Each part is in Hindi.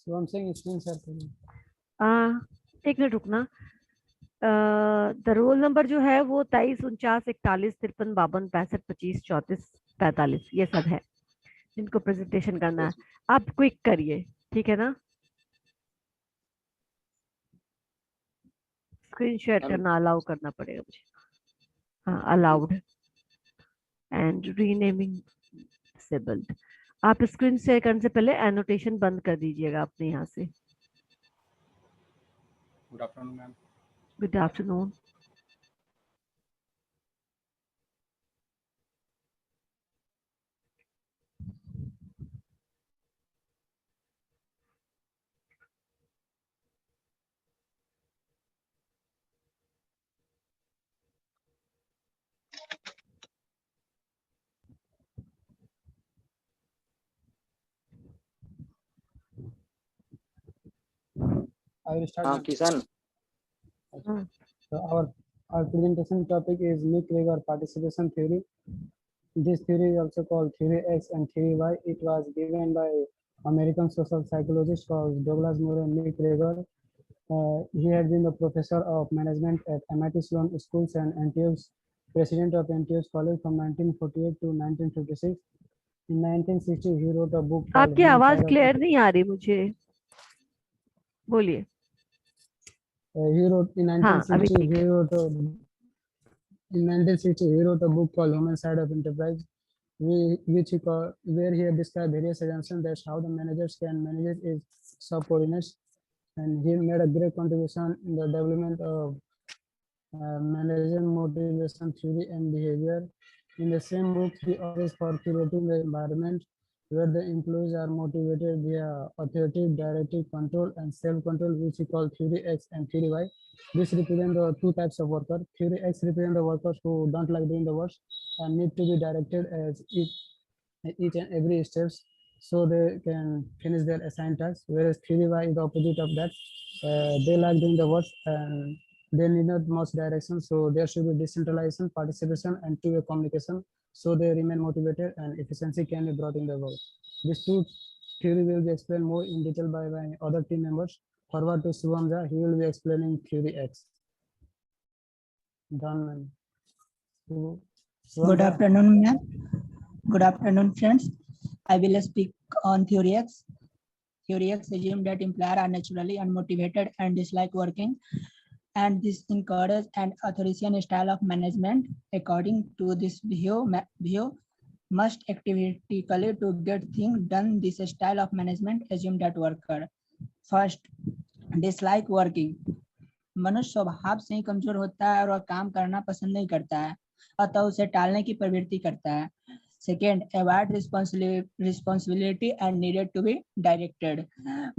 So I'm saying screen share करिए. एक मिनट रुकना. द रोल नंबर जो है वो 23 49 41 53 52 65 25 34 ये सब है जिनको प्रेजेंटेशन करना है. आप क्विक करिए, ठीक है ना. स्क्रीन शेयर करना अलाउ करना पड़ेगा मुझे. हाँ, अलाउड एंड रीनेमिंग डिसेबल्ड. आप स्क्रीन शेयर करने से पहले एनोटेशन बंद कर दीजिएगा अपने यहाँ से. Good afternoon ma'am. Good afternoon. I will start. Kisan. So our presentation topic is McGregor participation theory. This theory is also called theory X and theory Y. It was given by American social psychologist called Douglas Murray McGregor. He had been the professor of management at MIT Sloan Schools and Antioch, president of Antioch College from 1948 to 1956. In 1960, he wrote a book called आपकी आवाज क्लियर नहीं आ रही मुझे, बोलिए. He wrote in 1960. In 1960, he wrote a book called Human Side of Enterprise, which he called, where he had described various assumptions that how the managers can manage his subordinates, and he made a great contribution in the development of manager motivation theory and behavior. In the same book, he argues for creating the environment where the employees are motivated via authoritative, directive control, and self-control, which he called theory X and theory Y. This represents the two types of workers. Theory X represents the workers who don't like doing the work and need to be directed as each and every steps so they can finish their assigned tasks. Whereas theory Y is the opposite of that. They like doing the work and they need not much direction, so there should be decentralization, participation, and two-way communication, so they remain motivated and efficiency can be brought in the work. This two theory will be explained more in detail by my other team members. Forward to Shubhamja, he will be explaining theory X. Done. Good afternoon, ma'am. Good afternoon, friends. I will speak on theory X. Theory X assumes that employees are naturally unmotivated and dislike working, and this encourages an authoritarian style of management. According to this view must actively to get things done. This style of management assumes that worker first dislike working. मनुष्य स्वभाव से ही कमजोर होता है और वह काम करना पसंद नहीं करता है, अतः उसे टालने की प्रवृत्ति करता है. Second, avoid responsibility and needed to be directed.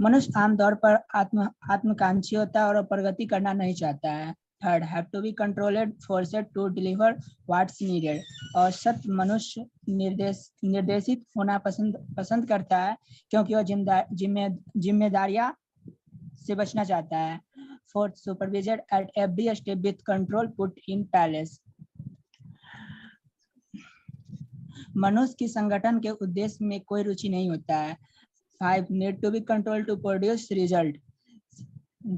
मनुष्य आमतौर पर आत्मकांक्षी होता है और प्रगति करना नहीं चाहता है. Third, have to be controlled forced to deliver what's needed. और सत्य मनुष्य निर्देशित होना पसंद करता है क्योंकि वह जिम्मेदारियां से बचना चाहता है. Fourth, supervision at every step with control put in palace. मनुष्य की संगठन के उद्देश्य में कोई रुचि नहीं होता है. 5, need to be controlled to produce result.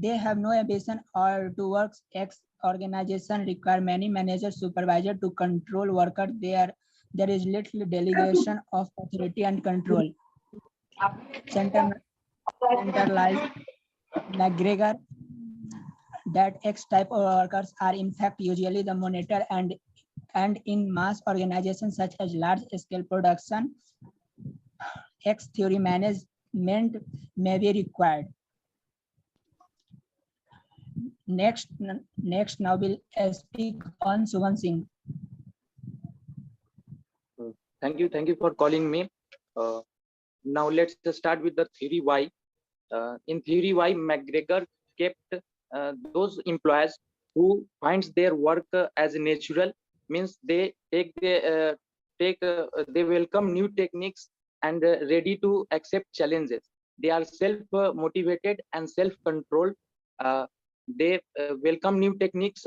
They have no ambition or to work. X organization require many managers, supervisor to control worker. There is little delegation of authority and control. Centralized McGregor that X type of workers are in fact usually the monitor and in mass organizations such as large scale production, X theory management may be required. Next now will speak on Shubham Singh. Thank you for calling me. Now let's start with the theory Y. In theory Y, McGregor kept those employees who finds their work as natural, means they they welcome new techniques and ready to accept challenges. They are self-motivated and self-controlled. They welcome new techniques.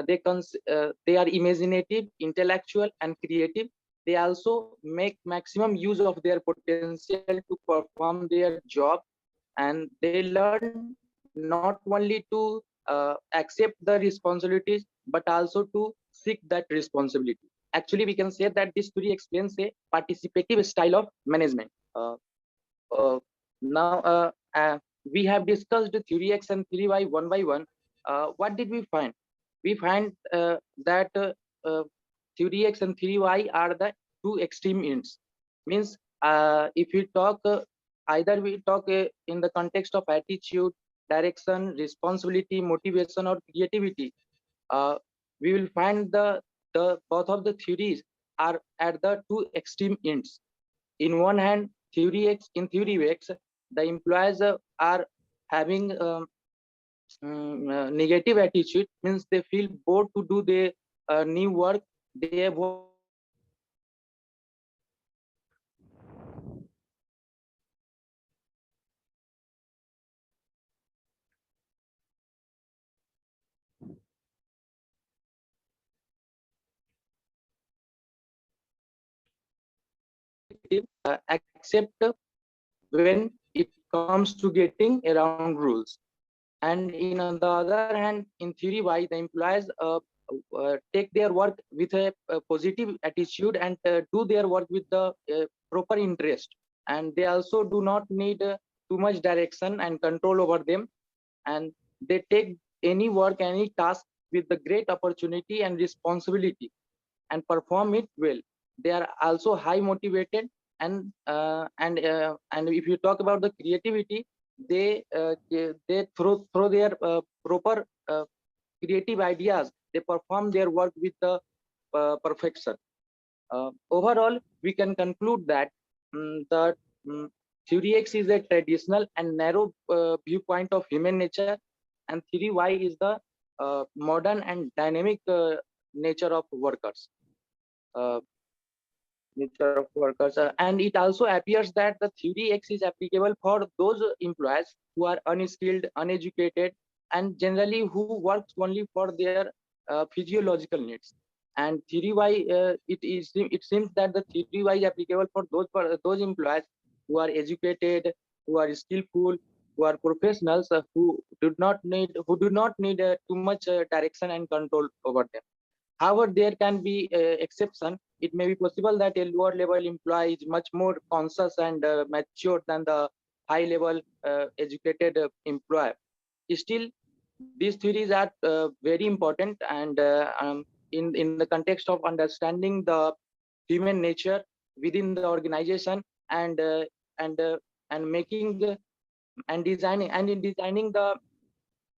They are imaginative, intellectual, and creative. They also make maximum use of their potential to perform their job, and they learn not only to accept the responsibilities but also to seek that responsibility. Actually, we can say that this theory explains a participative style of management. Now, we have discussed the theory X and theory Y one by one. What did we find? We find that theory X and theory Y are the two extreme ends. Means, if we talk, either we talk in the context of attitude, direction, responsibility, motivation, or creativity, we will find the both of the theories are at the two extreme ends. In one hand, in theory X, the employees are having negative attitude, means they feel bored to do the new work. They avoid accept when it comes to getting around rules. And in on the other hand, in theory Y, the employees take their work with a positive attitude and do their work with the proper interest, and they also do not need too much direction and control over them, and they take any work, any task with the great opportunity and responsibility and perform it well. They are also high motivated, and if you talk about the creativity, they throw their proper creative ideas. They perform their work with the perfection. Overall, we can conclude that the theory X is a traditional and narrow viewpoint of human nature, and theory Y is the modern and dynamic nature of workers. And it also appears that the theory X is applicable for those employees who are unskilled, uneducated, and generally who works only for their physiological needs. And theory Y, it seems that the theory Y is applicable for those employees who are educated, who are skillful, who are professionals, who do not need too much direction and control over them. However, there can be exception. It may be possible that a lower level employee is much more conscious and mature than the high level educated employee. Still, these theories are very important, and in the context of understanding the human nature within the organization, and making and designing and in designing the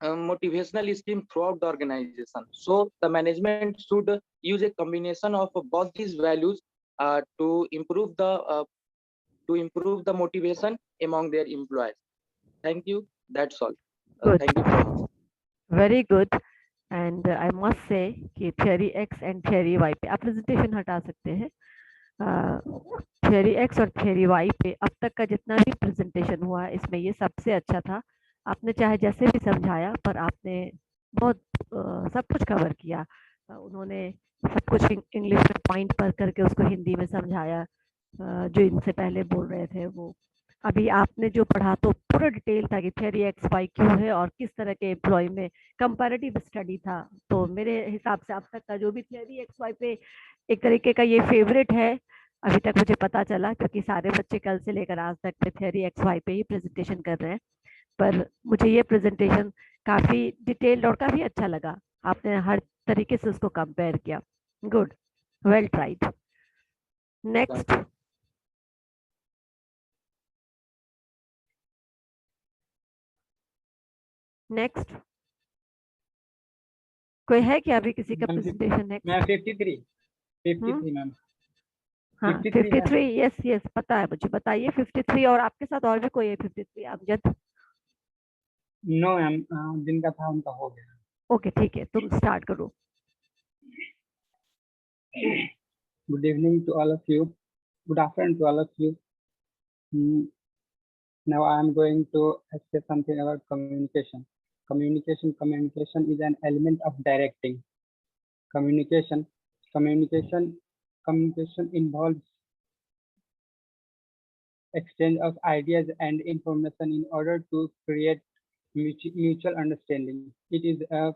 motivational scheme throughout the organization. So the management should use a combination of both these values to improve the motivation among their employees. Thank you. That's all. Good. Thank you so much. Very good. And I must say कि theory X and theory Y पे आप presentation हटा सकते हैं. theory X और theory Y पे अब तक का जितना भी presentation हुआ इसमें ये सबसे अच्छा था. आपने चाहे जैसे भी समझाया, पर आपने बहुत सब कुछ कवर किया. उन्होंने सब कुछ इंग्लिश में पॉइंट पर करके उसको हिंदी में समझाया, जो इनसे पहले बोल रहे थे वो. अभी आपने जो पढ़ा तो पूरा डिटेल था कि थियरी एक्स वाई क्यों है और किस तरह के एम्प्लॉय में कंपैरेटिव स्टडी था. तो मेरे हिसाब से अब तक का जो भी थियरी एक्स वाई पे एक तरीके का ये फेवरेट है अभी तक, मुझे पता चला, क्योंकि सारे बच्चे कल से लेकर आज तक पे थियरी एक्स वाई पे ही प्रेजेंटेशन कर रहे हैं. पर मुझे ये प्रेजेंटेशन काफी डिटेल्ड और काफी अच्छा लगा. आपने हर तरीके से उसको कंपेयर किया. Good, well tried. Next. Next कोई है क्या अभी किसी का प्रेजेंटेशन? Next ma'am 53 ma'am. हाँ 53. यस यस पता है मुझे, बताइए. 53 और आपके साथ और भी कोई है 53? अमजद? नो मैम, जिनका था उनका हो गया. ओके ठीक है, तुम स्टार्ट करो. Good evening to all of you. Good afternoon to all of you. Now I am going to say something about communication. Communication is an element of directing. Communication involves exchange of ideas and information in order to create mutual understanding. It is a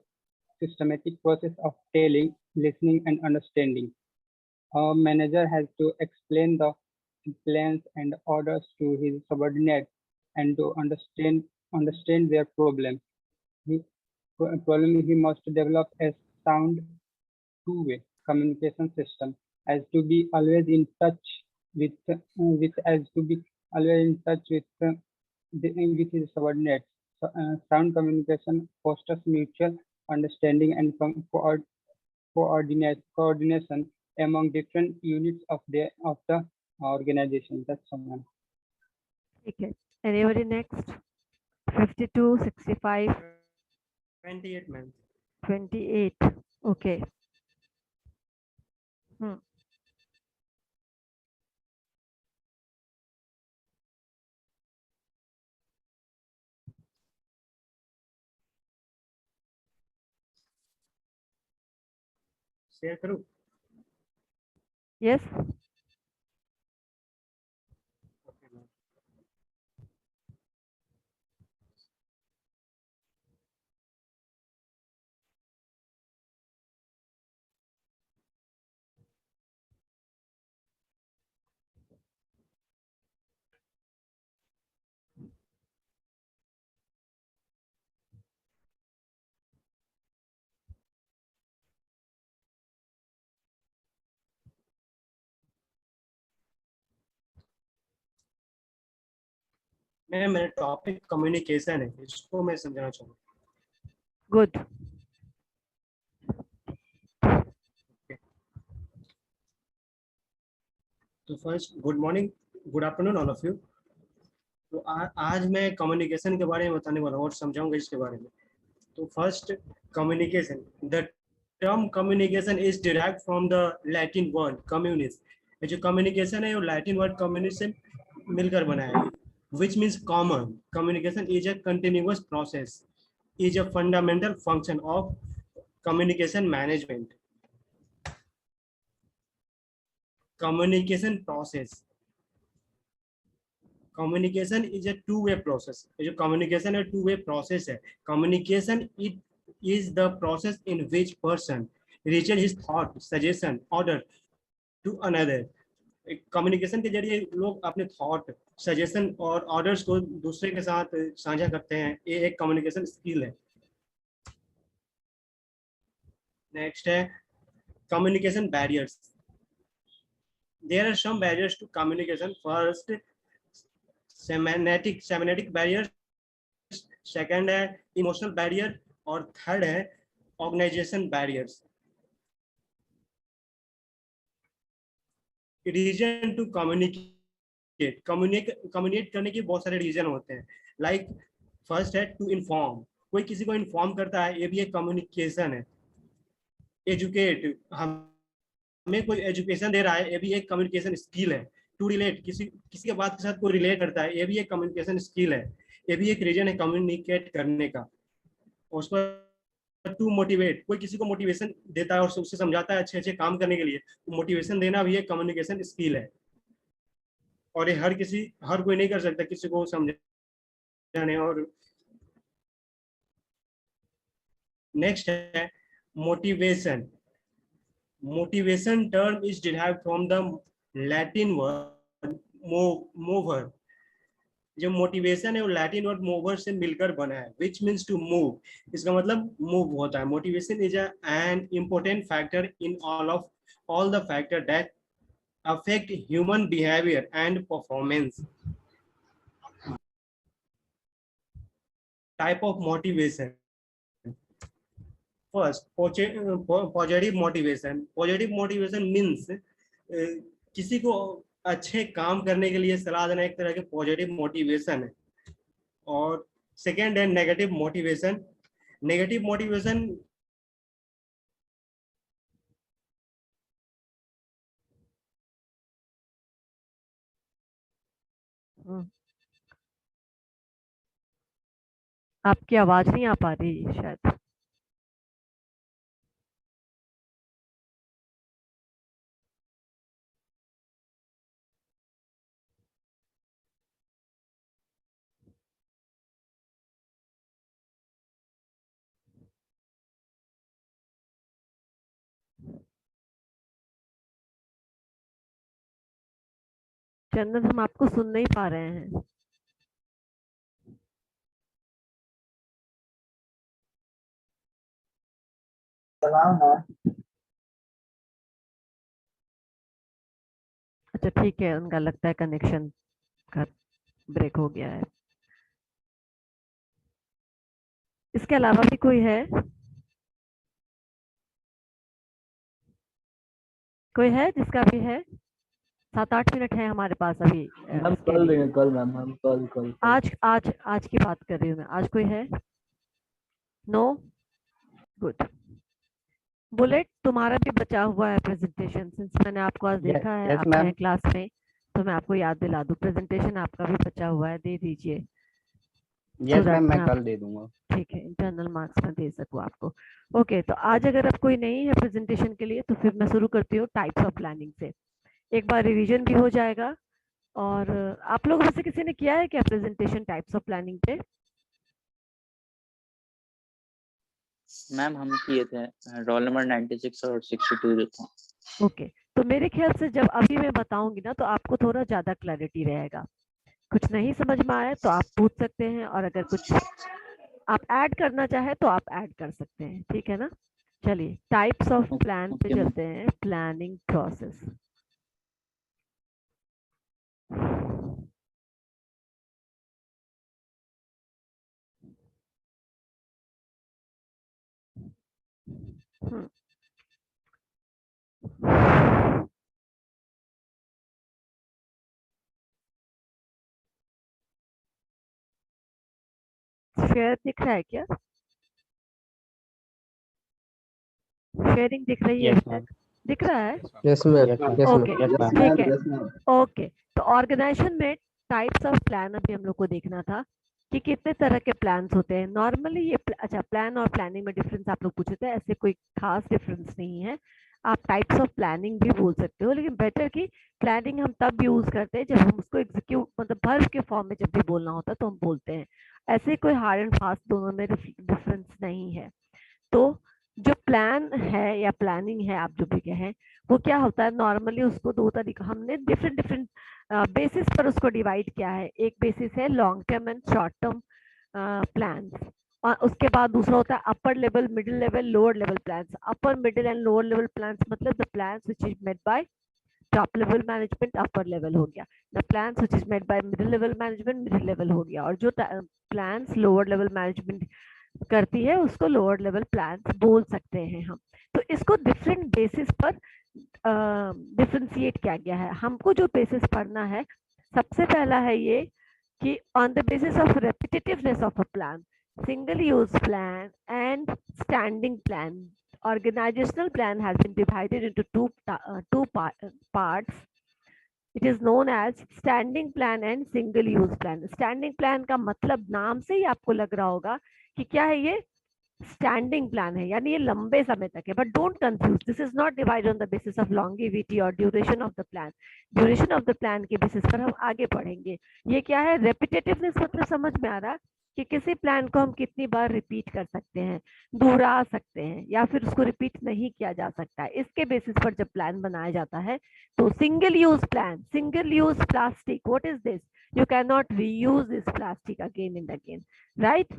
systematic process of telling, listening, and understanding. A manager has to explain the plans and orders to his subordinates and to understand their problems. He must develop a sound two-way communication system as to be always in touch with as to be always in touch with his subordinates. Sound communication fosters mutual understanding and coordination among different units of the organization. That's all, ma'am. ठीक है, anybody next? 52, 65, 28, ma'am. 28. Okay. Share करूं? Yes. Okay, ma'am. मेरा टॉपिक कम्युनिकेशन है, इसको मैं समझाना चाहूँगा. Good. तो first good morning, good afternoon all of you. तो आज मैं कम्युनिकेशन के बारे में बताने वाला हूँ और समझाऊंगा इसके बारे में. तो first communication, the term communication is derived from the Latin word communis. जो कम्युनिकेशन है वो लैटिन वर्ड कम्युनिस से मिलकर बना है, which means common. Communication is a continuous process, is a fundamental function of communication management. Communication process. Communication is a two-way process. जो communication है two-way process है. Communication it is the process in which person reaches his thought, suggestion, order to another. Communication के जरिए लोग अपने थॉट, सजेशन और ऑर्डर्स को दूसरे के साथ साझा करते हैं. ये एक कम्युनिकेशन स्किल है. नेक्स्ट है communication barriers. There are some barriers to communication. First semantic barrier, second है इमोशनल बैरियर और थर्ड है organization barriers. Reason to communicate करने के बहुत सारे रीजन होते हैं. लाइक फर्स्ट है टू इन्फॉर्म. कोई किसी को इन्फॉर्म करता है, ये भी एक कम्युनिकेशन है. एजुकेट, हमें कोई एजुकेशन दे रहा है, ये भी एक कम्युनिकेशन स्किल है. टू रिलेट, किसी के बात के साथ कोई रिलेट करता है, ये भी एक कम्युनिकेशन स्किल है. ये भी एक रीजन है कम्युनिकेट करने का. उसको टू मोटिवेट, कोई किसी को मोटिवेशन देता है और उससे समझाता है अच्छे काम करने के लिए, तो मोटिवेशन देना भी एक कम्युनिकेशन स्किल है. और ये हर कोई नहीं कर सकता किसी को समझाने. और नेक्स्ट है motivation. Motivation term is derived from the Latin word mower. जो मोटिवेशन है वो लैटिन वर्ड मोवर से मिलकर बना है, विच मीन्स टू मूव. इसका मतलब मूव होता है. Motivation is an important factor in all the factor that affect human behavior and performance. Type of motivation. First, positive motivation. Positive motivation means किसी को अच्छे काम करने के लिए सलाह देना एक तरह के पॉजिटिव मोटिवेशन है. और सेकेंड है नेगेटिव मोटिवेशन. नेगेटिव मोटिवेशन आपकी आवाज नहीं आ पा रही शायद. चंदन, हम आपको सुन नहीं पा रहे हैं। अच्छा ठीक है, उनका लगता है कनेक्शन का ब्रेक हो गया है। इसके अलावा भी कोई है? कोई है जिसका भी है? 7-8 मिनट है हमारे पास अभी मैम इसके कल लिए। देंगे, कल मैम, हम कल आज आज आज की बात कर रही हूँ मैं। आज कोई है? नो? गुड। बुलेट, तुम्हारा भी बचा हुआ है प्रेजेंटेशन। सिंस मैंने आपको आज देखा है yes, आप ma'am. हैं क्लास में, तो मैं आपको याद दिला दूं, प्रेजेंटेशन आपका भी बचा हुआ है, दे दीजिए। यस that मैम, मैं मैं कल दे दूंगा। ठीक है, इंटरनल मार्क्स में दे सकूँ आपको। ओके, तो आज अगर अब कोई नहीं है प्रेजेंटेशन के लिए, तो फिर मैं शुरू करती हूँ टाइप्स ऑफ प्लानिंग से। एक बार रिवीजन भी हो जाएगा। और आप लोगों में से किसी ने किया है क्या प्रेजेंटेशन टाइप्स ऑफ प्लानिंग पे? मैम हम किए थे, रोल नंबर 96 और 62 जो था। ओके, तो मेरे ख्याल से जब अभी मैं बताऊंगी ना, तो आपको थोड़ा ज्यादा क्लैरिटी रहेगा। कुछ नहीं समझ में आया तो आप पूछ सकते हैं, और अगर कुछ आप ऐड करना चाहे तो आप ऐड कर सकते हैं, ठीक है ना। चलिए टाइप्स ऑफ प्लान पे Okay, ma'am. चलते हैं। Planning process. शेयर दिख रहा है क्या? शेयरिंग दिख रही है यस अभी मैम। तक? दिख रहा है? Yes ma'am, yes ma'am. Yes okay, ma'am, ठीक है। ओके, तो ऑर्गेनाइजेशन में टाइप्स ऑफ प्लान अभी हम लोग को देखना था कि कितने तरह के प्लान्स होते हैं नॉर्मली। ये अच्छा, प्लान और प्लानिंग में डिफरेंस आप लोग पूछे थे, ऐसे कोई खास डिफरेंस नहीं है। आप टाइप्स ऑफ प्लानिंग भी बोल सकते हो, लेकिन बेटर कि प्लानिंग हम तब यूज करते हैं जब हम उसको एग्जीक्यूट, मतलब वर्ब के फॉर्म में जब भी बोलना होता है तो हम बोलते हैं। ऐसे कोई हार्ड एंड फास्ट दोनों में डिफरेंस नहीं है। तो जो प्लान है या प्लानिंग है, आप जो भी कहें, वो क्या होता है नॉर्मली, उसको दो तरीका हमने डिफरेंट डिफरेंट बेसिस पर उसको डिवाइड किया है। एक बेसिस है long term and short term plans, और उसके बाद दूसरा होता है upper level, middle level, lower level plans. Upper, middle and lower level plans मतलब the plans which is made by top level management, upper level हो गया। The plans which is made by middle level management, middle level हो गया। और जो प्लान्स लोअर लेवल मैनेजमेंट करती है उसको लोअर लेवल प्लान्स बोल सकते हैं हम। तो इसको डिफरेंट बेसिस पर डिफरेंशिएट किया गया है। हमको जो बेसिस पढ़ना है, सबसे पहला है ये कि on the basis of repetitiveness of a plan, single use plan and standing plan, organizational plan has been divided into two parts. It is known as standing plan and single use plan. Standing plan का मतलब नाम से ही आपको लग रहा होगा कि क्या है, ये स्टैंडिंग प्लान है, यानी ये लंबे समय तक है। But don't confuse, this is not divided on the basis of longevity और duration of the plan. Duration of the plan के बेसिस पर हम आगे पढ़ेंगे। ये क्या है, रेपिटेटिवनेस मतलब समझ में आ रहा कि किसी प्लान को हम कितनी बार रिपीट कर सकते हैं, दोहरा सकते हैं, या फिर उसको रिपीट नहीं किया जा सकता है। इसके बेसिस पर जब प्लान बनाया जाता है तो single use plan, single use plastic, what is this, you can not reuse this plastic again and again, right,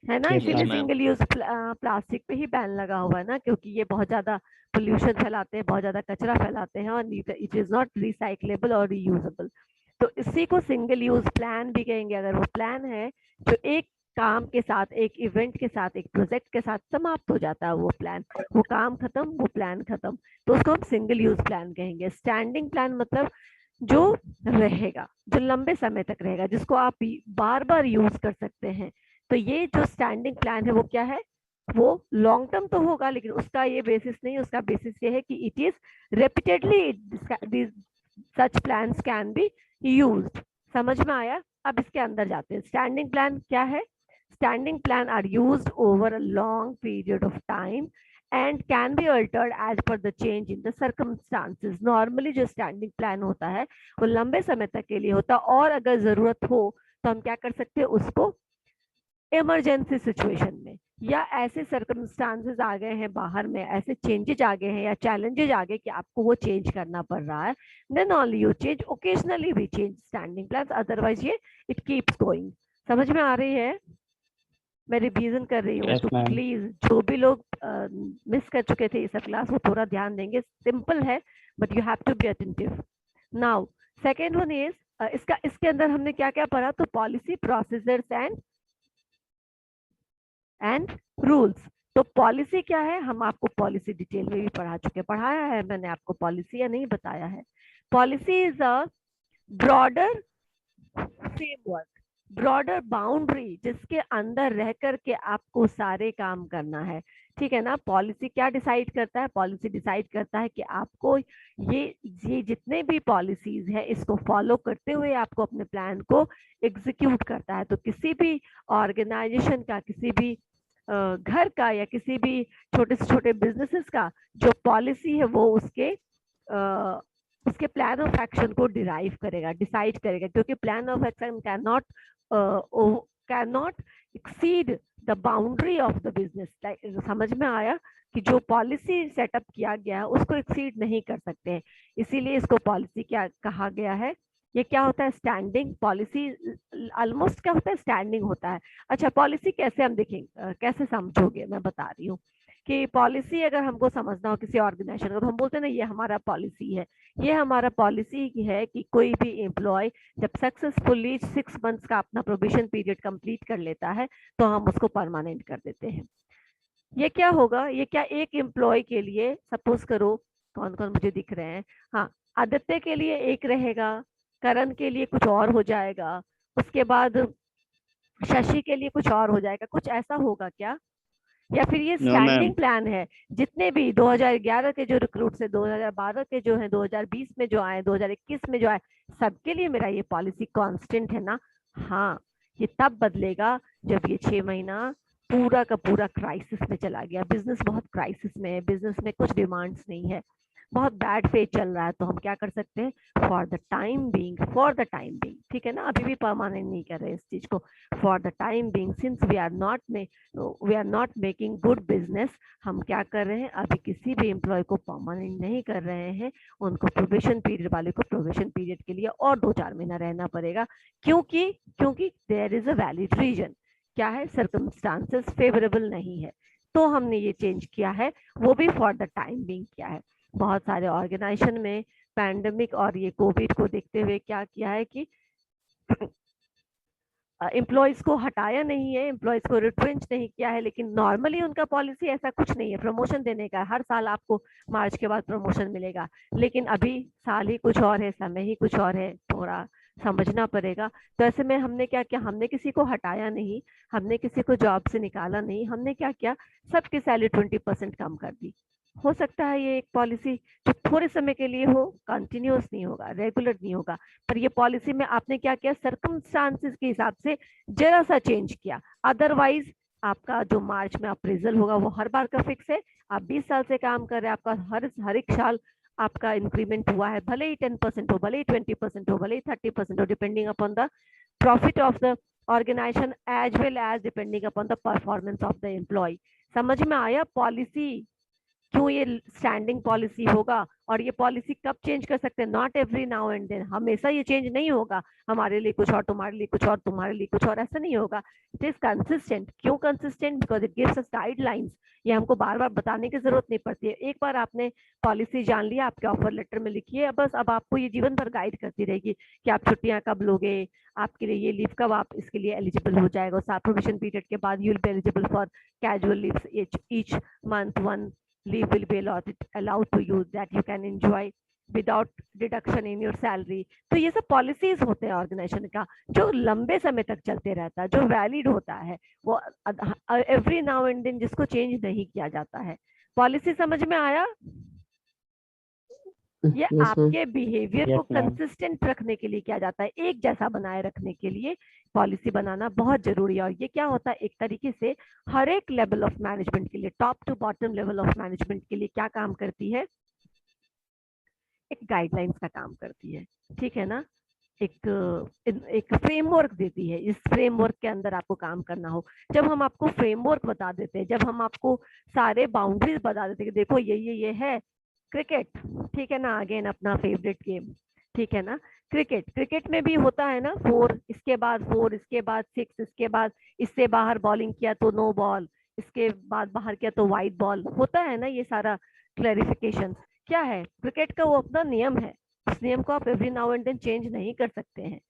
है ना। Yes, इसीलिए ma'am. सिंगल यूज प्लास्टिक पे ही बैन लगा हुआ है ना, क्योंकि ये बहुत ज्यादा पोल्यूशन फैलाते हैं, बहुत ज्यादा कचरा फैलाते हैं, और इट इज नॉट रिसाइक्लेबल और रीयूजेबल। तो इसी को सिंगल यूज प्लान भी कहेंगे। अगर वो प्लान है जो एक काम के साथ, एक इवेंट के साथ, एक प्रोजेक्ट के साथ समाप्त हो जाता है, वो प्लान, वो काम खत्म, वो प्लान खत्म, तो उसको हम सिंगल यूज प्लान कहेंगे। स्टैंडिंग प्लान मतलब जो रहेगा, जो लंबे समय तक रहेगा, जिसको आप बार बार यूज कर सकते हैं। तो ये जो स्टैंडिंग प्लान है वो क्या है, वो लॉन्ग टर्म तो होगा, लेकिन उसका ये बेसिस नहीं, उसका बेसिस ये है कि it is repeatedly such plans can be used. समझ में आया? अब इसके अंदर जाते हैं। स्टैंडिंग प्लान क्या है? Standing plan are used over a long period of time and can be altered as per the change in the circumstances. Normally जो स्टैंडिंग प्लान होता है वो लंबे समय तक के लिए होता है, और अगर जरूरत हो तो हम क्या कर सकते हैं, उसको इमरजेंसी सिचुएशन में या ऐसे सर्कमस्टांसेस आ गए हैं बाहर में, ऐसे चेंजेस आ गए हैं या चैलेंजेस आ गए कि आपको वो चेंज करना पड़ रहा है, then only you change. Occasionally we change standing plans, otherwise ये इट कीप्स गोइंग। समझ में आ रही है? मैं रिवीजन कर रही हूँ, Yes, तो ma'am. प्लीज जो भी लोग मिस कर चुके थे ये सब क्लास, वो थोड़ा ध्यान देंगे। सिंपल है but you have to be attentive. Now second one is इसके अंदर हमने क्या क्या पढ़ा? तो पॉलिसी, प्रोसीजर्स एंड रूल्स। तो पॉलिसी क्या है? हम आपको पॉलिसी डिटेल में भी पढ़ा चुके हैं। पढ़ाया है मैंने आपको पॉलिसी या नहीं बताया है? Policy is a broader framework, broader boundary जिसके अंदर रह करके आपको सारे काम करना है। ठीक है ना? पॉलिसी क्या डिसाइड करता है? पॉलिसी डिसाइड करता है कि आपको ये जितने भी पॉलिसीज है इसको फॉलो करते हुए आपको अपने प्लान को एग्जीक्यूट करता है। तो किसी भी ऑर्गेनाइजेशन का, किसी भी घर का या किसी भी छोटे से छोटे बिजनेसेस का जो पॉलिसी है वो उसके प्लान ऑफ एक्शन को डिराइव करेगा, डिसाइड करेगा, क्योंकि plan of action can not exceed the boundary of the business. समझ में आया कि जो पॉलिसी सेटअप किया गया है उसको एक्सीड नहीं कर सकते हैं, इसीलिए इसको पॉलिसी क्या कहा गया है। ये क्या होता है? स्टैंडिंग पॉलिसी ऑलमोस्ट क्या होता है? स्टैंडिंग होता है। अच्छा, पॉलिसी कैसे हम देखेंगे, कैसे समझोगे? मैं बता रही हूँ कि पॉलिसी अगर हमको समझना हो किसी ऑर्गेनाइजेशन का, तो हम बोलते हैं ना ये हमारा पॉलिसी है। ये हमारा पॉलिसी है कि कोई भी एम्प्लॉय जब सक्सेसफुली 6 मंथ्स का अपना प्रोबेशन पीरियड कंप्लीट कर लेता है तो हम उसको परमानेंट कर देते हैं। ये क्या होगा? ये क्या एक एम्प्लॉय के लिए, सपोज करो कौन कौन मुझे दिख रहे हैं, हाँ, आदित्य के लिए एक रहेगा, करण के लिए कुछ और हो जाएगा, उसके बाद शशि के लिए कुछ और हो जाएगा, कुछ ऐसा होगा क्या? या फिर ये स्टैंडिंग प्लान है? जितने भी 2011 के जो रिक्रूट्स है, 2012 के जो है, 2020 में जो आए, 2021 में जो आए, सबके लिए मेरा ये पॉलिसी कांस्टेंट है ना? हाँ, ये तब बदलेगा जब ये 6 महीना पूरा का पूरा क्राइसिस में चला गया, बिजनेस बहुत क्राइसिस में है, बिजनेस में कुछ डिमांड्स नहीं है, बहुत बैड फेज चल रहा है, तो हम क्या कर सकते हैं? फॉर द टाइम बीइंग, ठीक है ना? अभी भी परमानेंट नहीं कर रहे इस चीज को। For the time being, since we are not making good business, हम क्या कर रहे हैं? अभी किसी भी एम्प्लॉय को परमानेंट नहीं कर रहे हैं, उनको प्रोबेशन पीरियड वाले को प्रोबेशन पीरियड के लिए और 2-4 महीना रहना पड़ेगा। क्योंकि there is a valid reason. क्या है? सर्कमस्टांसेस फेवरेबल नहीं है, तो हमने ये चेंज किया है, वो भी फॉर द टाइम बीइंग किया है। बहुत सारे ऑर्गेनाइजेशन में पैंडेमिक और ये कोविड को देखते हुए क्या किया है कि एम्प्लॉयज को हटाया नहीं है, एम्प्लॉयज को रिट्रेंच नहीं किया है, लेकिन नॉर्मली उनका पॉलिसी ऐसा कुछ नहीं है प्रमोशन देने का। हर साल आपको मार्च के बाद प्रमोशन मिलेगा, लेकिन अभी साल ही कुछ और है, समय ही कुछ और है, थोड़ा समझना पड़ेगा। तो ऐसे में हमने क्या किया? हमने किसी को हटाया नहीं, हमने किसी को जॉब से निकाला नहीं, हमने क्या किया? सबकी सैलरी 20% कम कर दी। हो सकता है ये एक पॉलिसी जो थोड़े समय के लिए हो, कंटिन्यूअस नहीं होगा, रेगुलर नहीं होगा, पर ये पॉलिसी में आपने क्या किया? सर्कमस्टांसेस के हिसाब से जरा सा चेंज किया। अदरवाइज आपका जो मार्च में अप्रेजल होगा वो हर बार का फिक्स है। आप 20 साल से काम कर रहे हैं, आपका हर एक साल आपका इंक्रीमेंट हुआ है, भले ही 10% हो, भले ही 20% हो, भले ही 30% हो, depending upon the profit of the organisation as well as depending upon the performance of the employee. समझ में आया पॉलिसी क्यों ये स्टैंडिंग पॉलिसी होगा? और ये पॉलिसी कब चेंज कर सकते हैं? Not every now and then, हमेशा ये चेंज नहीं होगा, हमारे लिए कुछ और, तुम्हारे लिए कुछ और, तुम्हारे लिए कुछ और, ऐसा नहीं होगा। It is consistent. क्यों consistent? Because it gives us guidelines. ये हमको बार बार बताने की जरूरत नहीं पड़ती है, एक बार आपने पॉलिसी जान लिया, आपके ऑफर लेटर में लिखी है, बस अब आपको ये जीवन भर गाइड करती रहेगी कि आप छुट्टियां कब लोगे, आपके लिए ये लीव कब आप इसके लिए एलिजिबल हो जाएगा। प्रोविजन पीरियड के बाद you will be eligible for casual leaves each month, one leave will be allowed to you that you can enjoy without deduction in your salary। तो ये सब पॉलिसीज होते हैं ऑर्गेनाइजेशन का, जो लंबे समय तक चलते रहता है, जो वैलिड होता है, वो एवरी नाउ एंड देन जिसको चेंज नहीं किया जाता है। पॉलिसी समझ में आया? ये आपके बिहेवियर को कंसिस्टेंट रखने के लिए किया जाता है, एक जैसा बनाए रखने के लिए पॉलिसी बनाना बहुत जरूरी है। और ये क्या होता है? एक तरीके से हर एक लेवल ऑफ मैनेजमेंट के लिए, top to bottom level of management के लिए क्या काम करती है? एक गाइडलाइंस का काम करती है, ठीक है ना? एक फ्रेमवर्क देती है। इस फ्रेमवर्क के अंदर आपको काम करना हो। जब हम आपको फ्रेमवर्क बता देते हैं, जब हम आपको सारे बाउंड्रीज बता देते हैं कि देखो ये है क्रिकेट, ठीक है ना, अगेन अपना फेवरेट गेम, ठीक है ना, क्रिकेट में भी होता है ना 4, इसके बाद 4, इसके बाद 6, इसके बाद इससे बाहर बॉलिंग किया तो नो बॉल, इसके बाद बाहर किया तो वाइड बॉल, होता है ना ये सारा क्लैरिफिकेशन। क्या है क्रिकेट का वो अपना नियम है, उस नियम को आप every now and then change नहीं कर सकते हैं।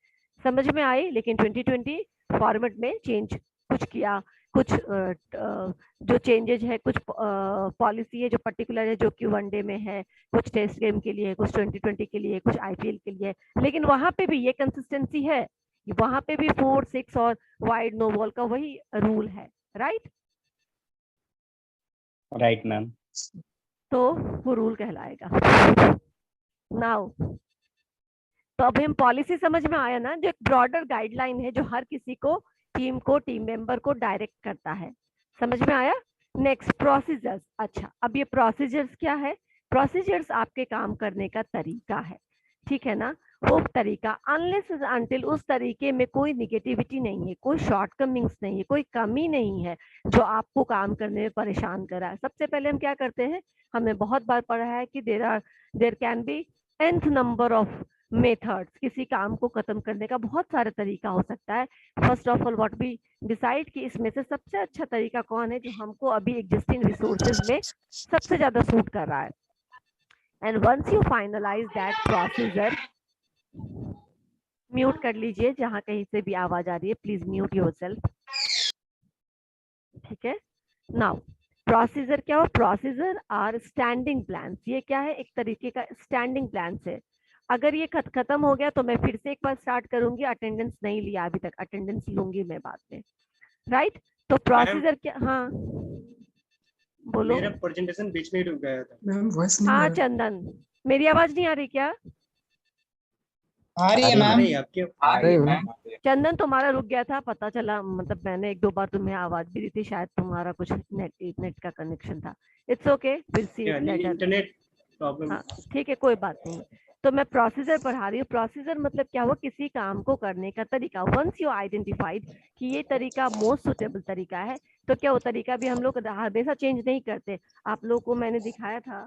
समझ में आई? लेकिन 2020 फॉर्मेट में चेंज कुछ किया, कुछ जो चेंजेज है, कुछ पॉलिसी है जो पर्टिकुलर है, जो कि वनडे में है, कुछ टेस्ट गेम के लिए, कुछ 2020 के लिए, कुछ आईपीएल के लिए, लेकिन वहां पे भी ये कंसिस्टेंसी है, वहां पे भी 4, 6 और वाइड नो बॉल का वही रूल है, राइट? Right ma'am. तो वो रूल कहलाएगा। नाउ तो अब हम पॉलिसी समझ में आया ना, जो एक ब्रॉडर गाइडलाइन है जो हर किसी को, टीम मेंबर को डायरेक्ट करता है। समझ में आया? Next procedures. अच्छा, अब ये प्रोसीजर्स क्या है? प्रोसीजर्स आपके काम करने का तरीका है, ठीक है ना, वो तरीका, अनलेस अनटिल उस तरीके में कोई निगेटिविटी नहीं है, कोई शॉर्टकमिंग्स नहीं है, कोई कमी नहीं है जो आपको काम करने में परेशान कर रहा है। सबसे पहले हम क्या करते हैं, हमने बहुत बार पढ़ा है कि there can be nth number of methods, किसी काम को खत्म करने का बहुत सारे तरीका हो सकता है। First of all what we decide कि इसमें से सबसे अच्छा तरीका कौन है जो हमको अभी एग्जिस्टिंग रिसोर्सेज में सबसे ज्यादा सूट कर रहा है। And once you finalise that procedure, mute कर लीजिए, जहां कहीं से भी आवाज आ रही है प्लीज म्यूट योरसेल्फ, ठीक है। नाउ प्रोसीजर क्या हो? Procedure are standing plans. ये क्या है? एक तरीके का स्टैंडिंग प्लान है। अगर ये खत्म हो गया तो मैं फिर से एक बार स्टार्ट करूंगी, अटेंडेंस नहीं लिया अभी तक, अटेंडेंस लूंगी मैं बाद में, राइट? तो प्रोसीजर क्या? हाँ बोलो। मेरा प्रेजेंटेशन बीच में ही रुक गया था मैम वॉइस नहीं आ हाँ रहा। चंदन, मेरी आवाज नहीं आ रही क्या? आ रही है मैम। अरे आपके चंदन तुम्हारा रुक गया था, पता चला, मतलब मैंने 1-2 बार तुम्हें आवाज भी दी थी, शायद तुम्हारा कुछ नेट का कनेक्शन था। It's okay, will see it later. Internet problem. हाँ ठीक है, कोई बात नहीं। तो मैं प्रोसीजर पढ़ा रही हूँ। प्रोसीजर मतलब क्या हुआ? किसी काम को करने का तरीका। वंस यू आइडेंटिफाइड कि ये तरीका मोस्ट सुटेबल तरीका है, तो क्या वो तरीका भी हम लोग हमेशा चेंज नहीं करते। आप लोगों को मैंने दिखाया था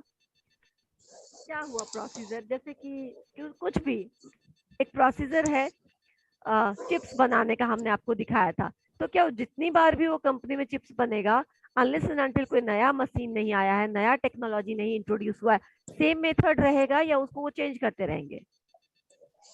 क्या हुआ प्रोसीजर, जैसे कि कुछ भी एक प्रोसीजर है, चिप्स बनाने का हमने आपको दिखाया था। तो क्या जितनी बार भी वो कंपनी में चिप्स बनेगा, अनलेस एंड अनटिल कोई नया मशीन नहीं आया है, नया टेक्नोलॉजी नहीं इंट्रोड्यूस हुआ है, सेम मेथड रहेगा या उसको वो चेंज करते रहेंगे?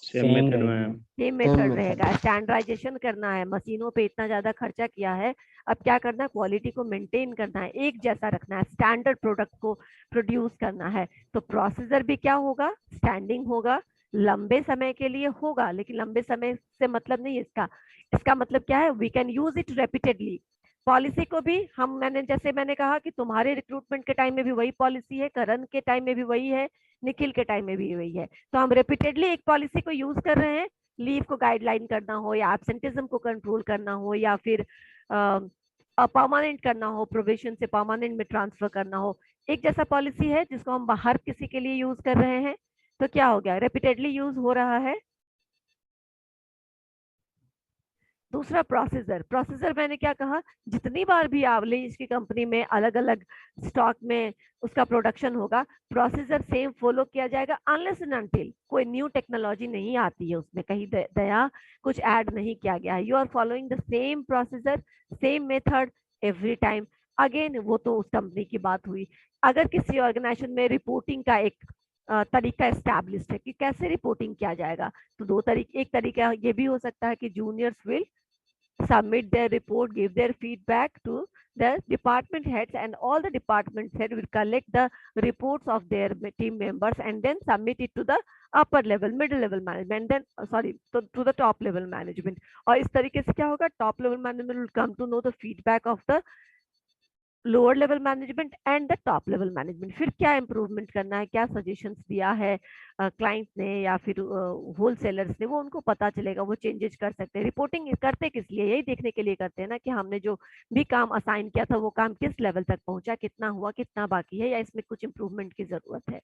Same method ma'am. Same method रहेगा। स्टैंडर्डाइजेशन करना है, मशीनों पे इतना ज्यादा खर्चा किया है, अब क्या करना है? क्वालिटी को मेंटेन करना है, एक जैसा रखना है, स्टैंडर्ड प्रोडक्ट को प्रोड्यूस करना है। तो प्रोसीजर भी क्या होगा? स्टैंडिंग होगा, लंबे समय के लिए होगा, लेकिन लंबे समय से मतलब नहीं इसका। इसका मतलब क्या है? We can use it repeatedly. Policy को भी हम, जैसे मैंने कहा कि तुम्हारे रिक्रूटमेंट के टाइम में भी वही पॉलिसी है, करण के टाइम में भी वही है, निखिल के टाइम में भी वही है। तो हम रिपीटेडली एक पॉलिसी को यूज कर रहे हैं, लीव को गाइडलाइन करना हो, या एब्सेंटिज्म को कंट्रोल करना हो, या फिर परमानेंट करना हो, प्रोविजन से परमानेंट में ट्रांसफर करना हो, एक जैसा पॉलिसी है जिसको हम बाहर किसी के लिए यूज कर रहे हैं। तो क्या हो गया? रिपीटेडली यूज हो रहा है। दूसरा प्रोसीजर। प्रोसीजर मैंने क्या कहा? जितनी बार भी आवलेज की कंपनी में अलग अलग स्टॉक में उसका प्रोडक्शन होगा, प्रोसीजर सेम फॉलो किया जाएगा, अनलेस एंड अनटिल कोई न्यू टेक्नोलॉजी नहीं आती है उसमें, कहीं दया कुछ ऐड नहीं किया गया है। You are following the same procedure, same method every time. Again वो तो उस कंपनी की बात हुई। अगर किसी ऑर्गेनाइजेशन में रिपोर्टिंग का एक तरीका एस्टैब्लिश्ड है कि कैसे रिपोर्टिंग किया जाएगा, तो 2 तरीके। एक तरीका ये भी हो सकता है कि juniors will submit their report, give their feedback to the department heads, and all the department heads will collect the reports of their team members and then submit it to the upper level, middle level management, then to the top level management. और इस तरीके से क्या होगा? top level management will come to know the feedback of the lower level management and the top level management. फिर क्या इंप्रूवमेंट करना है, क्या सजेशंस दिया है क्लाइंट ने या फिर होलसेलर्स ने, वो उनको पता चलेगा, वो चेंजेस कर सकते हैं। रिपोर्टिंग करते किस लिए? यही देखने के लिए करते हैं ना कि हमने जो भी काम असाइन किया था वो काम किस लेवल तक पहुंचा, कितना हुआ, कितना बाकी है, या इसमें कुछ इंप्रूवमेंट की जरूरत है।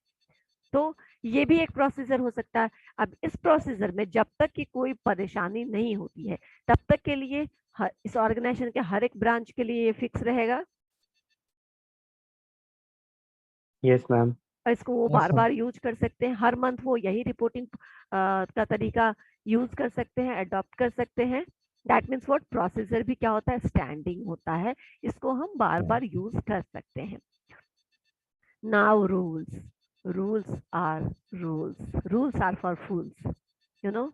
तो ये भी एक प्रोसीजर हो सकता है। अब इस प्रोसीजर में जब तक कि कोई परेशानी नहीं होती है तब तक के लिए इस ऑर्गेनाइजेशन के हर एक ब्रांच के लिए ये फिक्स रहेगा यस मैम। और इसको वो Yes, बार sir. बार यूज कर सकते हैं। हर मंथ वो यही रिपोर्टिंग का तरीका यूज कर सकते हैं, अडॉप्ट कर सकते हैं। दैट मीन्स व्हाट, प्रोसीजर भी क्या होता है, स्टैंडिंग होता है, इसको हम बार बार यूज कर सकते हैं। Now rules are for fools, you know.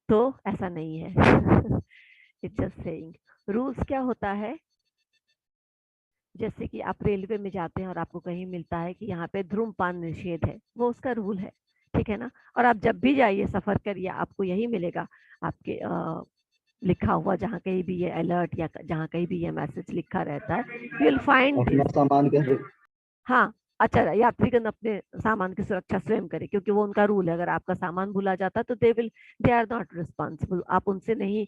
तो ऐसा नहीं है इट्स जस्ट सेइंग। रूल्स क्या होता है, जैसे कि आप रेलवे में जाते हैं और आपको कहीं मिलता है कि यहाँ पे धूम्रपान निषेध है, वो उसका रूल है, ठीक है ना। और आप जब भी जाइए सफर करिए आपको यही मिलेगा, आपके लिखा हुआ, जहाँ कहीं भी ये अलर्ट या जहाँ कहीं भी ये मैसेज लिखा रहता है, यू विल फाइंड दिस। हाँ, अच्छा, यात्रीगण अपने सामान की सुरक्षा स्वयं करें, क्योंकि वो उनका रूल है। अगर आपका सामान भूला जाता तो दे आर नॉट रिस्पॉन्सिबल। आप उनसे नहीं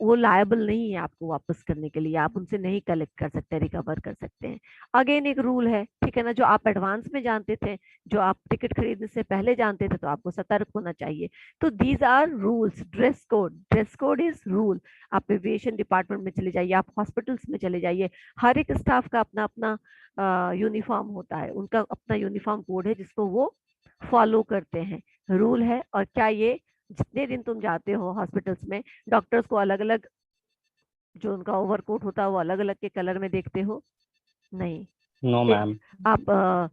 वो लायबल नहीं है आपको वापस करने के लिए, आप उनसे नहीं कलेक्ट कर सकते, रिकवर कर सकते हैं। अगेन एक रूल है, ठीक है ना, जो आप एडवांस में जानते थे, जो आप टिकट खरीदने से पहले जानते थे, तो आपको सतर्क होना चाहिए। तो these are rules. Dress code is rule. आप एविएशन डिपार्टमेंट में चले जाइए, आप हॉस्पिटल्स में चले जाइए, हर एक स्टाफ का अपना अपना यूनिफॉर्म होता है, उनका अपना यूनिफॉर्म कोड है जिसको वो फॉलो करते हैं, रूल है। और क्या ये जितने दिन तुम जाते हो हॉस्पिटल्स में, डॉक्टर्स को अलग अलग जो उनका ओवरकोट होता है वो अलग अलग के कलर में देखते हो? नहीं। No ma'am. आप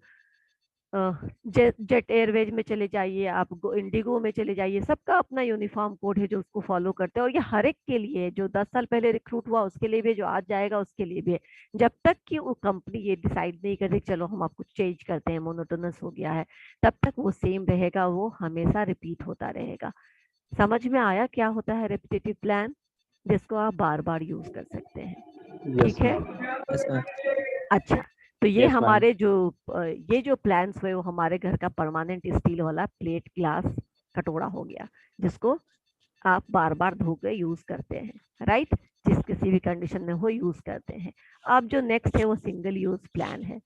जेट एयरवेज में चले जाइए, आप इंडिगो में चले जाइए, सबका अपना यूनिफॉर्म कोड है जो उसको फॉलो करते हैं। और ये हर एक के लिए, जो 10 साल पहले रिक्रूट हुआ उसके लिए भी है, जो आज जाएगा उसके लिए भी है। जब तक कि वो कंपनी ये डिसाइड नहीं करती चलो हम आपको चेंज करते हैं, मोनोटोनस हो गया है, तब तक वो सेम रहेगा, वो हमेशा रिपीट होता रहेगा। समझ में आया क्या होता है रेपिटेटिव प्लान, जिसको आप बार बार यूज कर सकते हैं, ठीक है। अच्छा, तो ये Yes, ma'am. हमारे ये जो प्लान्स हुए वो हमारे घर का परमानेंट स्टील वाला प्लेट ग्लास कटोरा हो गया, जिसको आप बार बार धो के यूज करते हैं, राइट, जिस किसी भी कंडीशन में हो यूज करते हैं। अब जो नेक्स्ट है वो सिंगल यूज प्लान है,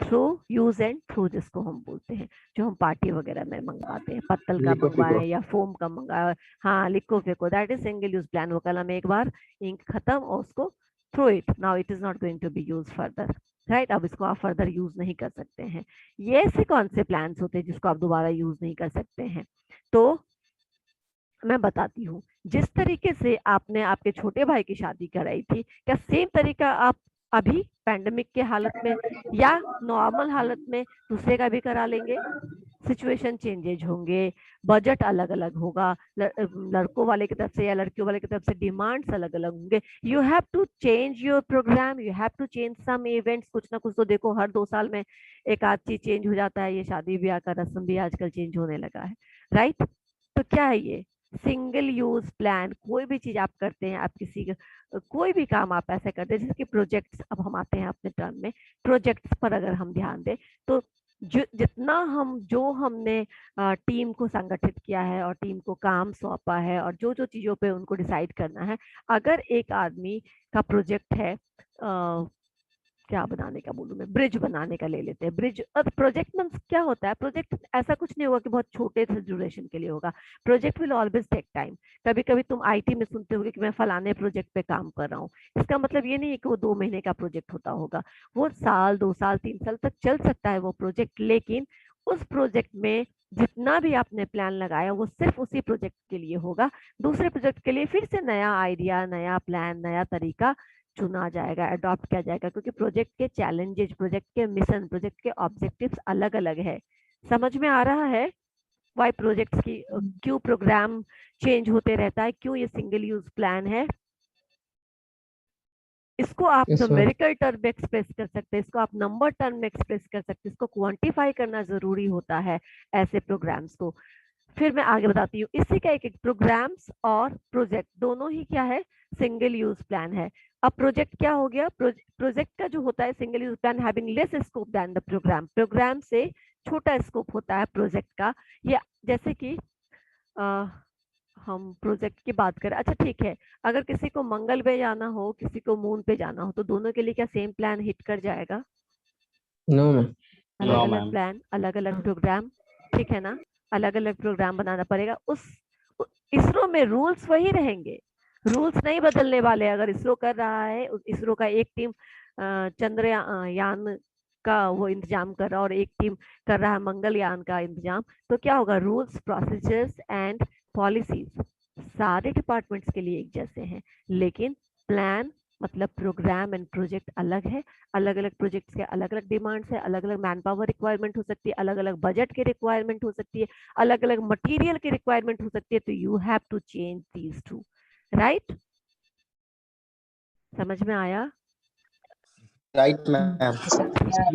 थ्रो यूज एंड थ्रो जिसको हम बोलते हैं, जो हम पार्टी वगैरह में मंगवाते हैं, पत्तल का मंगवाए या फोम का मंगवाए, हाँ लिखो फेंको, that is single use plan. वो कलम एक बार इंक खत्म और उसको throw it, now it is not going to be use further, right. अब इसको आप फर्दर यूज नहीं कर सकते हैं। ये ऐसे कौन से प्लान्स होते हैं जिसको आप दोबारा यूज नहीं कर सकते हैं? तो मैं बताती हूँ। जिस तरीके से आपने आपके छोटे भाई की शादी कराई थी, क्या सेम तरीका आप अभी पैंडेमिक के हालत में या नॉर्मल हालत में दूसरे का भी करा लेंगे? सिचुएशन चेंजेज होंगे, बजट अलग अलग होगा, लड़कों वाले की तरफ से या लड़कियों वाले की तरफ से डिमांड्स अलग अलग होंगे। You have to change your programme, you have to change some events. कुछ ना कुछ तो देखो, हर 2 साल में एक आध चीज चेंज हो जाता है। ये शादी ब्याह का रस्म भी आजकल चेंज होने लगा है, राइट। तो क्या है ये सिंगल यूज प्लान? कोई भी चीज आप करते हैं, आप किसी कोई भी काम आप ऐसे करते हैं, जैसे कि प्रोजेक्ट्स, अब हम आते हैं अपने टर्म में, प्रोजेक्ट्स पर अगर हम ध्यान दें तो जितना जो हमने टीम को संगठित किया है और टीम को काम सौंपा है और जो जो चीजों पे उनको डिसाइड करना है, अगर एक आदमी का प्रोजेक्ट है क्या बनाने का बोलूं मैं, ब्रिज बनाने का ले लेते हैं। ब्रिज प्रोजेक्ट में क्या होता है, प्रोजेक्ट ऐसा कुछ नहीं होगा कि बहुत छोटे से ड्यूरेशन के लिए होगा। Project will always take time. कभी कभी तुम आईटी में सुनते होगे कि मैं फलाने प्रोजेक्ट पे काम कर रहा हूँ, इसका मतलब ये नहीं है कि वो 2 महीने का प्रोजेक्ट होता होगा, वो साल 2 साल 3 साल तक चल सकता है वो प्रोजेक्ट। लेकिन उस प्रोजेक्ट में जितना भी आपने प्लान लगाया वो सिर्फ उसी प्रोजेक्ट के लिए होगा। दूसरे प्रोजेक्ट के लिए फिर से नया आइडिया, नया प्लान, नया तरीका चुना जाएगा, अडॉप्ट किया जाएगा, क्योंकि प्रोजेक्ट के चैलेंजेस, प्रोजेक्ट के मिशन, प्रोजेक्ट के ऑब्जेक्टिव्स अलग अलग है। समझ में आ रहा है वाई प्रोजेक्ट्स की क्यों प्रोग्राम चेंज होते रहता है, क्यों ये सिंगल यूज प्लान है? इसको आप Yes, sir. न्यूमेरिकल टर्म में एक्सप्रेस कर सकते हैं, इसको आप नंबर टर्म में एक्सप्रेस कर सकते हैं, इसको क्वांटिफाई करना जरूरी होता है ऐसे प्रोग्राम्स को। फिर मैं आगे बताती हूँ। इसी का एक प्रोग्राम्स और प्रोजेक्ट दोनों ही क्या है, सिंगल यूज प्लान है। अब प्रोजेक्ट क्या हो गया, प्रोजेक्ट का जो होता है single use plan having less scope then the programme, programme से छोटा स्कोप होता है प्रोजेक्ट का। ये जैसे कि हम प्रोजेक्ट की बात करें, अच्छा ठीक है, अगर किसी को मंगल पे जाना हो, किसी को मून पे जाना हो, तो दोनों के लिए क्या सेम प्लान हिट कर जाएगा? No, ma'am. अलग अलग ma'am. प्लान, अलग अलग प्रोग्राम, ठीक है ना, अलग अलग प्रोग्राम बनाना पड़ेगा। उस इसरो में रूल्स वही रहेंगे, रूल्स नहीं बदलने वाले। अगर इसरो कर रहा है, इसरो का एक टीम चंद्रयान का वो इंतजाम कर रहा है और एक टीम कर रहा है मंगलयान का इंतजाम, तो क्या होगा, रूल्स, प्रोसीजर्स एंड पॉलिसीज सारे डिपार्टमेंट्स के लिए एक जैसे हैं, लेकिन प्लान मतलब प्रोग्राम एंड प्रोजेक्ट अलग है। अलग अलग प्रोजेक्ट्स के अलग अलग डिमांड्स है, अलग अलग मैन पावर रिक्वायरमेंट हो सकती है, अलग अलग बजट की रिक्वायरमेंट हो सकती है, अलग अलग मटेरियल की रिक्वायरमेंट हो सकती है। तो you have to change these two, right? समझ में आया? Right ma'am.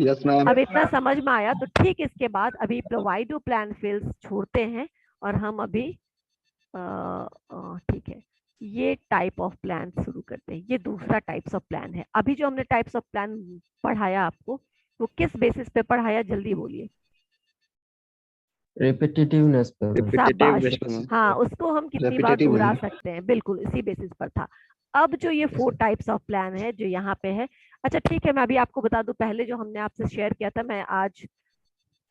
Yes ma'am. अब इतना समझ में आया तो ठीक। इसके बाद अभी प्रोवाइड टू प्लान फील्ड्स छोड़ते हैं और हम अभी ठीक है, ये टाइप ऑफ प्लान शुरू करते हैं। ये दूसरा टाइप्स ऑफ प्लान है। अभी जो हमने टाइप्स ऑफ प्लान पढ़ाया आपको, वो किस बेसिस पे पढ़ाया, जल्दी बोलिए। रिपीटेटिवनेस पर। शाबाश, हाँ, उसको हम कितनी बार Repetitive दोहरा है। सकते हैं, बिल्कुल इसी बेसिस पर था। अब जो ये 4 टाइप्स ऑफ प्लान है जो यहाँ पे है, अच्छा ठीक है, मैं अभी आपको बता दूं, पहले जो हमने आपसे शेयर किया था, मैं आज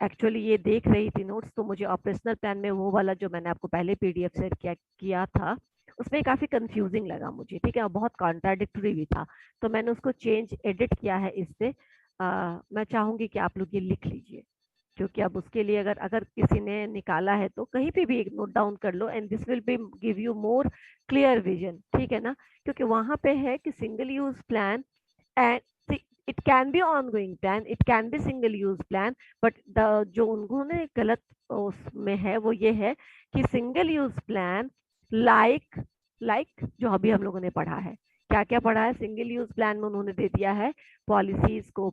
एक्चुअली ये देख रही थी नोट्स, तो मुझे ऑपरेशनल प्लान में वो वाला जो मैंने आपको पहले पीडीएफ शेयर किया था, उसमें काफी कंफ्यूजिंग लगा मुझे, ठीक है, और बहुत कॉन्ट्राडिक्टरी भी था। तो मैंने उसको चेंज एडिट किया है इससे। मैं चाहूंगी कि आप लोग ये लिख लीजिए, क्योंकि अब उसके लिए अगर किसी ने निकाला है तो कहीं पे भी एक नोट डाउन कर लो, and this will be give you more clear vision, ठीक है ना। क्योंकि वहां पे है कि single use plan and it can be ongoing plan, it can be single use plan, but जो उन्होंने गलत उसमें है वो ये है कि सिंगल यूज प्लान लाइक जो अभी हम लोगों ने पढ़ा है, क्या क्या पढ़ा है सिंगल यूज प्लान में, उन्होंने दे दिया है पॉलिसीज को,